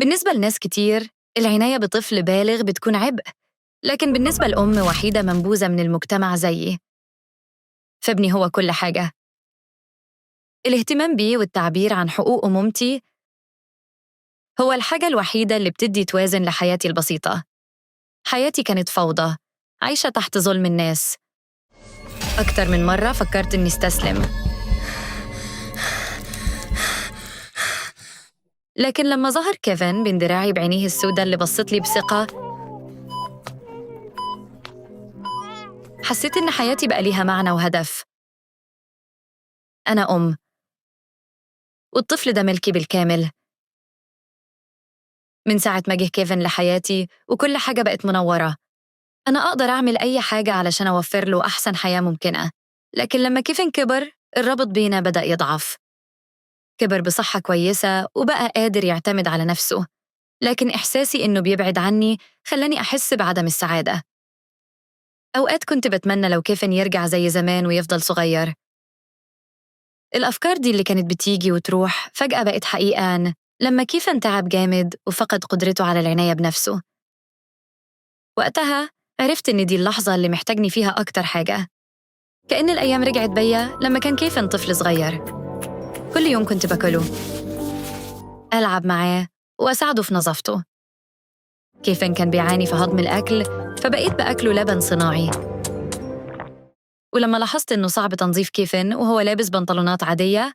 بالنسبة لناس كتير العناية بطفل بالغ بتكون عبء، لكن بالنسبة لأم وحيدة منبوذة من المجتمع زيي، فابني هو كل حاجة. الاهتمام بيه والتعبير عن حقوق أمومتي هو الحاجة الوحيدة اللي بتدي توازن لحياتي البسيطة. حياتي كانت فوضى، عايشة تحت ظلم الناس. أكتر من مرة فكرت إني استسلم، لكن لما ظهر كيفن بين دراعي بعينيه السوداء اللي بصت لي بثقة، حسيت إن حياتي بقى ليها معنى وهدف. أنا أم، والطفل ده ملكي بالكامل. من ساعة ما جه كيفن لحياتي وكل حاجة بقت منورة، أنا أقدر أعمل أي حاجة علشان أوفر له أحسن حياة ممكنة. لكن لما كيفن كبر الربط بينا بدأ يضعف. كبر بصحة كويسة وبقى قادر يعتمد على نفسه، لكن إحساسي إنه بيبعد عني خلاني أحس بعدم السعادة. أوقات كنت بتمنى لو كيفن يرجع زي زمان ويفضل صغير. الأفكار دي اللي كانت بتيجي وتروح فجأة بقت حقيقة لما كيفن تعب جامد وفقد قدرته على العناية بنفسه. وقتها عرفت إن دي اللحظة اللي محتاجني فيها أكتر حاجة. كأن الأيام رجعت بيا لما كان كيفن طفل صغير. كل يوم كنت باكله، ألعب معاه وأساعده في نظافته. كيفن كان بيعاني في هضم الأكل، فبقيت بأكله لبن صناعي. ولما لاحظت إنه صعب تنظيف كيفن وهو لابس بنطلونات عادية،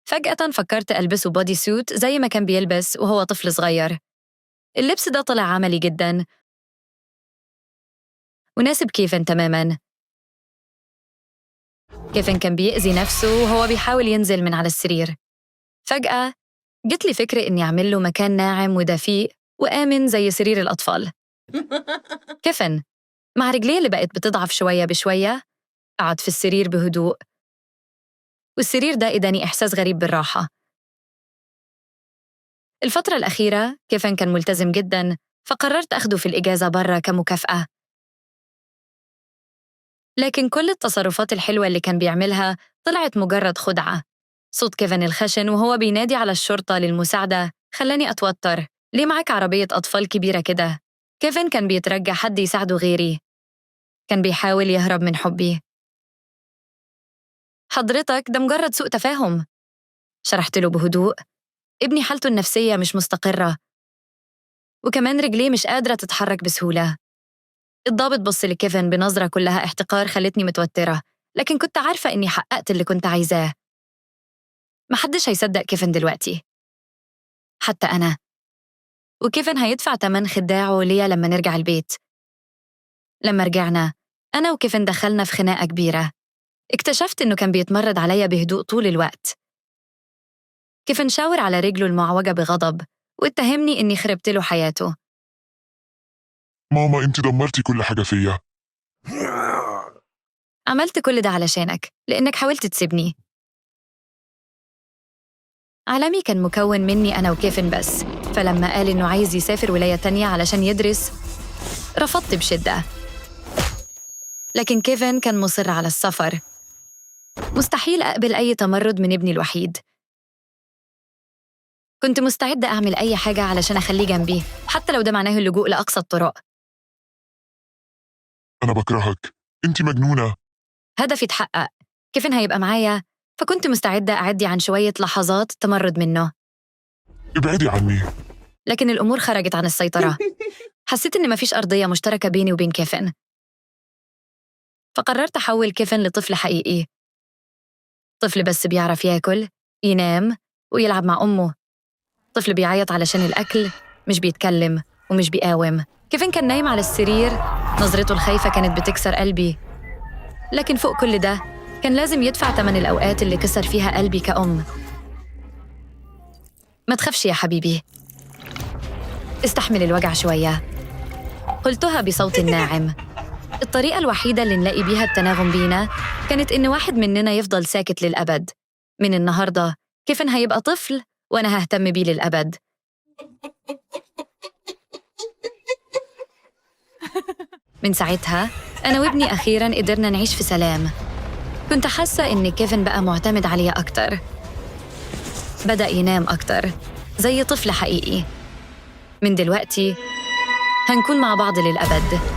فجأة فكرت ألبسه بودي سوت زي ما كان بيلبس وهو طفل صغير. اللبس ده طلع عملي جداً وناسب كيفن تماماً. كيفن كان بيأذي نفسه وهو بيحاول ينزل من على السرير. فجأة جت لي فكرة إني أعمل له مكان ناعم ودفيء وآمن زي سرير الأطفال. كيفن مع رجليه اللي بقت بتضعف شوية بشوية قعد في السرير بهدوء، والسرير ده إداني إحساس غريب بالراحة. الفترة الأخيرة كيفن كان ملتزم جداً، فقررت أخده في الإجازة برا كمكافأة. لكن كل التصرفات الحلوة اللي كان بيعملها طلعت مجرد خدعة. صوت كيفن الخشن وهو بينادي على الشرطة للمساعدة خلاني أتوتر. ليه معك عربية أطفال كبيرة كده؟ كيفن كان بيترجى حد يساعده غيري، كان بيحاول يهرب من حبي. حضرتك ده مجرد سوء تفاهم، شرحت له بهدوء. ابني حالته النفسية مش مستقرة، وكمان رجليه مش قادرة تتحرك بسهولة. الضابط بص لكيفن بنظرة كلها احتقار خلتني متوترة، لكن كنت عارفة إني حققت اللي كنت عايزاه. محدش هيصدق كيفن دلوقتي، حتى أنا. وكيفن هيدفع تمن خداعه ليا لما نرجع البيت. لما رجعنا أنا وكيفن دخلنا في خناقة كبيرة. اكتشفت إنه كان بيتمرد عليا بهدوء طول الوقت. كيفن شاور على رجله المعوجة بغضب واتهمني إني خربت له حياته. ماما انت دمرتي كل حاجة فيا. عملت كل ده علشانك، لأنك حاولت تسيبني. عالمي كان مكون مني أنا وكيفن بس، فلما قال إنه عايز يسافر ولاية تانية علشان يدرس رفضت بشدة. لكن كيفن كان مصر على السفر. مستحيل أقبل أي تمرد من ابني الوحيد. كنت مستعدة أعمل أي حاجة علشان أخليه جنبي، حتى لو ده معناه اللجوء لأقصى الطرق. أنا بكرهك، انت مجنونة. هدفي اتحقق، كيفن هيبقى معايا، فكنت مستعدة أعدي عن شوية لحظات تمرد منه. ابعدي عني. لكن الأمور خرجت عن السيطرة. حسيت إن مفيش أرضية مشتركة بيني وبين كيفن، فقررت أحول كيفن لطفل حقيقي. طفل بس بيعرف ياكل، ينام، ويلعب مع أمه. طفل بيعيط علشان الأكل، مش بيتكلم ومش بيقاوم. كيفن كان نايم على السرير، نظرته الخايفة كانت بتكسر قلبي. لكن فوق كل ده كان لازم يدفع ثمن الأوقات اللي كسر فيها قلبي كأم. ما تخافش يا حبيبي، استحمل الوجع شوية، قلتها بصوت ناعم. الطريقة الوحيدة اللي نلاقي بيها التناغم بينا كانت إن واحد مننا يفضل ساكت للأبد. من النهاردة كيفن هيبقى طفل وأنا ههتم بيه للأبد. من ساعتها أنا وابني أخيراً قدرنا نعيش في سلام. كنت حاسة إن كيفن بقى معتمد عليا أكتر، بدأ ينام أكتر، زي طفل حقيقي. من دلوقتي هنكون مع بعض للأبد.